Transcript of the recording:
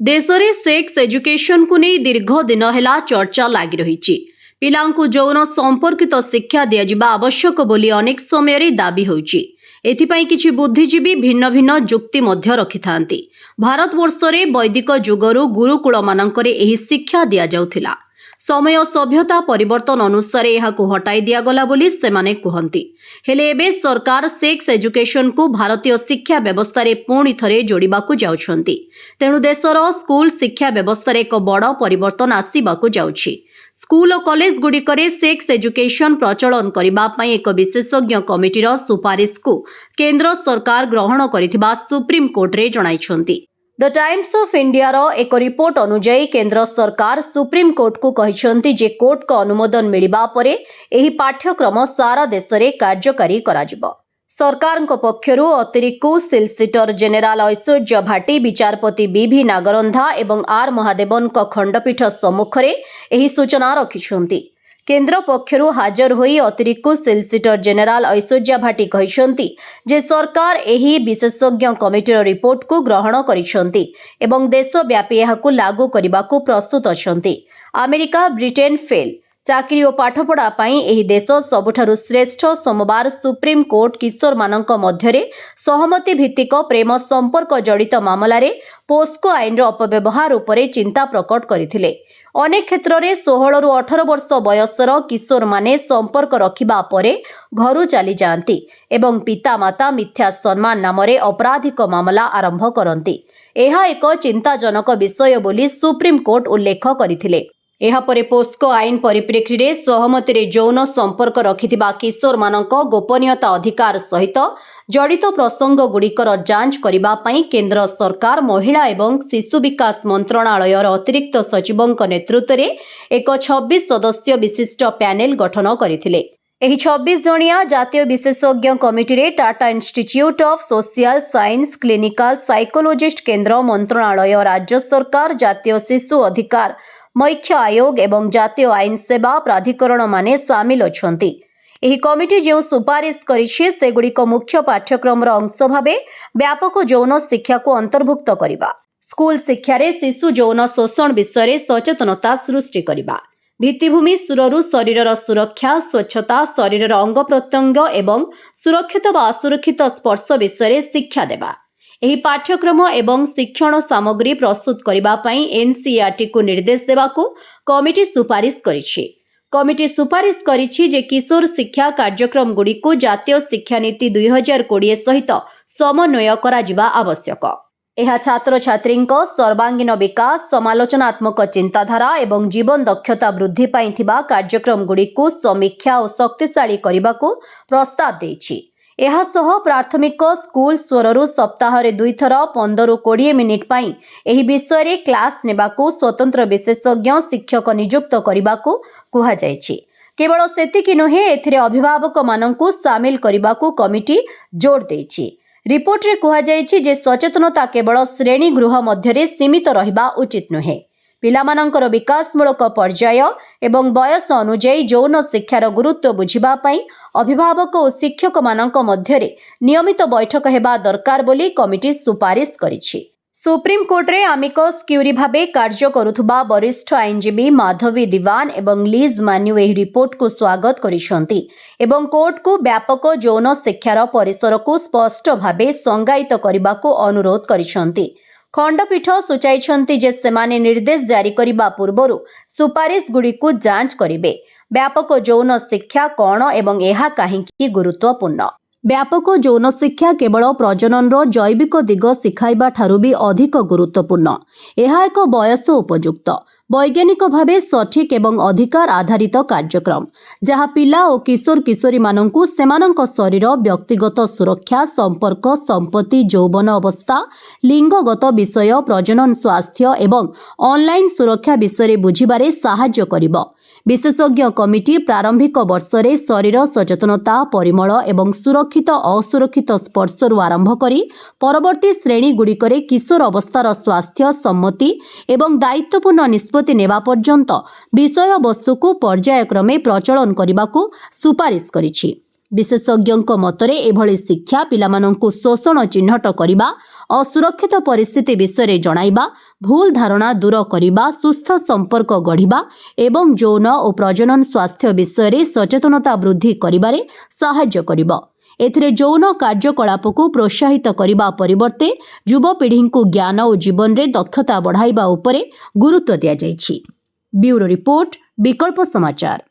देश में sex education को नहीं दीर्घ दिन है चर्चा लगी रही। पिलांकु यौन संपर्कित शिक्षा दिया आवश्यक बोली अनेक समय दाबी होइछि। एथिपाई किछि बुद्धिजीवी भिन्न भिन्न जुक्ति मध्य रखिथांती। भारतवर्ष में वैदिक जुगरु गुरुकुल मानकरे एही शिक्षा दिया जाउथिला। समय सभ्यता परिवर्तन अनुसार एहाकु हटाई दियागला बोली सेमाने कुहंती। हेले एबे सरकार सेक्स एजुकेशन को भारतीय शिक्षा व्यवस्था रे पुणी थरे जोड़िबाकु जाउछंती। तेणु देशर स्कूल शिक्षा व्यवस्था रे एक बड़ परिवर्तन आसीबाकु जाउछि। स्कूल और कॉलेज गुड़िकरे सेक्स एजुकेशन प्रचलन करबा पई एक विशेषज्ञ कमिटीर सुपारिश को केंद्र सरकार ग्रहण करिथिबा सुप्रीम कोर्ट रे जणाइछंती। द टाइम्स ऑफ इंडिया रो एक रिपोर्ट अनुसार केंद्र सरकार सुप्रीम कोर्ट को कहिसंती जे कोर्ट को अनुमोदन मिलिबा परे एही पाठ्यक्रम सारा देश रे कार्यकारी कराजिबो। सरकार पक्षरु अतिरिक्त सिलसिटर जेनेराल ऐश्वर्य भाटी, विचारपति बी नागरंधा एवं आर महादेवन खंडपीठ सम्मुख में एही सूचना रखिछंती। केंद्र पक्षरु हाजर होई अतिरिक्त सिलसिटर जेनेराल ऐश्वर्य भाटी कहिसंती जे सरकार एही विशेषज्ञ कमिटीर रिपोर्ट को ग्रहण करिसंती एवं देशव्यापी एहाकु लागू करिबाकु प्रस्तुत अछंती। अमेरिका, ब्रिटेन फेल चाकरी और पाठपढ़ा पाई एही देश सबुठारु श्रेष्ठ। सोमवार सुप्रीम कोर्ट किशोर मानक मध्यरे सहमति भित्तिक प्रेम संपर्क जड़ित मामला रे पोस्को आईन अपव्यवहार उपरे चिंता प्रकट करथिले। अनेक क्षेत्र में 16 रु 18 वर्ष बयसर किशोर माने संपर्क रखिबा परे घरु चली जाती एवं पिता माता मिथ्या सम्मान नाम रे आपराधिक मामला आरंभ करती। यह एक चिंताजनक विषय बोली सुप्रीम कोर्ट उल्लेख करथिले। एहापरे पोस्को आईन परिप्रेक्षी रे सहमति रे यौन संपर्क रखिथिबा किशोर मानक गोपनीयता अधिकार सहित जड़ित प्रसंग गुड़िकर जांच करिबा पई केंद्र सरकार महिला एवं शिशु विकास मंत्रणालयर अतिरिक्त सचिवंक नेतृत्व रे एक 26 सदस्य विशिष्ट पैनेल गठन करथिले। एही 26 जणिया जातीय विशेषज्ञ कमिटी रे Tata institute of social science, clinical psychologist केंद्र मंत्रणालय, राज्य सरकार, जातीय शिशु अधिकार मुख्य आयोग एवं जातीय आईन सेवा प्राधिकरण माने सामिल अछंती। एही कमिटी जो सुपारिश करिछि सेगुड़िक मुख्य पाठ्यक्रम अंश भावे व्यापक यौन शिक्षा को अंतर्भुक्त करिबा, स्कूल शिक्षा रे शिशु यौन शोषण विषय सचेतनता सृष्टि करिबा, भित्तिभूमि सुरु शरीर सुरक्षा, स्वच्छता, शरीर अंग प्रत्यंग एवं सुरक्षित व असुरक्षित स्पर्श विषय शिक्षा देबा। एही पाठ्यक्रम एवं शिक्षण सामग्री प्रस्तुत करिबा पई एनसीईआरटी को निर्देश देबाकू कमिटी सुपारिश करिछि। कमिटी सुपारिश करिछि जे किशोर शिक्षा कार्यक्रम गुडी को जातीय शिक्षा नीति 2020 सहित समन्वय करा जिबा आवश्यक। एहा छात्र छात्री सर्वांगीन विकास, समालोचनात्मक चिंताधारा एवं जीवन दक्षता वृद्धि पाई थिबा कार्यक्रम गुडी को समीक्षा और शक्तिशाली करिबाकू प्रस्ताव देछि। एहासह प्राथमिक स्कूल स्वरु सप्ताह रे 2 थर 15 रु 20 मिनिट पाई एही विषय रे क्लास नेबाकू स्वतंत्र विशेषज्ञ शिक्षक नियुक्त करिबाकू कुहा जायछि। केवल सेतिकी नुहे एथिरे अभिभावक माननकू सामिल करिबाकू कमिटी जोर देछि। रिपोर्ट रे कुहा जायछि जे सचेतनता केवल श्रेणी गृह मध्यरे सीमित रहिबा उचित नुहे। पिलामानंकर विकासमूलक पर्याय एवं बयस अनुଯାयी यौन शिक्षार गुरुत्व बुझिबा पई अभिभावक और शिक्षक मानक मध्यरे नियमित बैठक हेबा दरकार बोली कमिटी सुपारिश करिछि। सुप्रीम कोर्ट रे आमिकस क्यूरी भाबे कार्य करुथुबा वरिष्ठ आईनजीवी माधवी दीवान एवं लीज मान्यू एही रिपोर्ट को स्वागत करिसंती एवं कोर्ट को व्यापक यौन शिक्षार परिसर को स्पष्ट भाबे संगायित करबाको अनुरोध करिसंती। खंडपीठ सूचाइछंती जे सेमाने निर्देश जारी करिबा पूर्वरु सुपारिश गुडी को जांच करिवे। व्यापक यौन शिक्षा कौन एवं एहा काहेकि गुरुत्वपूर्ण। व्यापक यौन शिक्षा केवल प्रजननर जैविक दिग शिखाइबा ठारू भी अधिक गुरुत्वपूर्ण। एहा एक बयस उपयुक्त वैज्ञानिक भावे सठिक एवं अधिकार आधारित कार्यक्रम जहाँ पिला और किशोर किशोरी माननकू सेमानंक शरीर, व्यक्तिगत सुरक्षा, संपर्क, संपत्ति, यौवन अवस्था, लिंगगत विषय, प्रजनन स्वास्थ्य एवं ऑनलाइन सुरक्षा विषय बुझिबारे साहाय्य करिबो। विशेषज्ञ कमिटी प्रारंभिक वर्ष रे शरीर सचेतनता, परिमल एवं सुरक्षित असुरक्षित स्पर्शरू आरंभ करी परवर्ती श्रेणी गुड़िकरे किशोर अवस्थार स्वास्थ्य, सम्मति एवं दायित्वपूर्ण निष्पत्ति नेबा पर्यंत विषय वस्तु को पर्यायक्रमे प्रचलन करने सुपारिश करिछि। विशेषज्ञों मतरे एभली शिक्षा पिलामानंकु शोषण चिन्हट करने, असुरक्षित परिस्थिति विषय जणाइबा, भूल धारणा दूर करने, सुस्थ संपर्क गढ़ा एवं यौन और प्रजनन स्वास्थ्य विषय सचेतनता वृद्धि करिबारे सहाय्य करिबो। एथिरे यौन कार्यकलाप को प्रोत्साहित करने परिवर्ते युवपीढ़ी को ज्ञान और जीवन में दक्षता बढ़ाइबा उपरे गुरुत्व दिया जाइछि। ब्यूरो रिपोर्ट, विकल्प समाचार।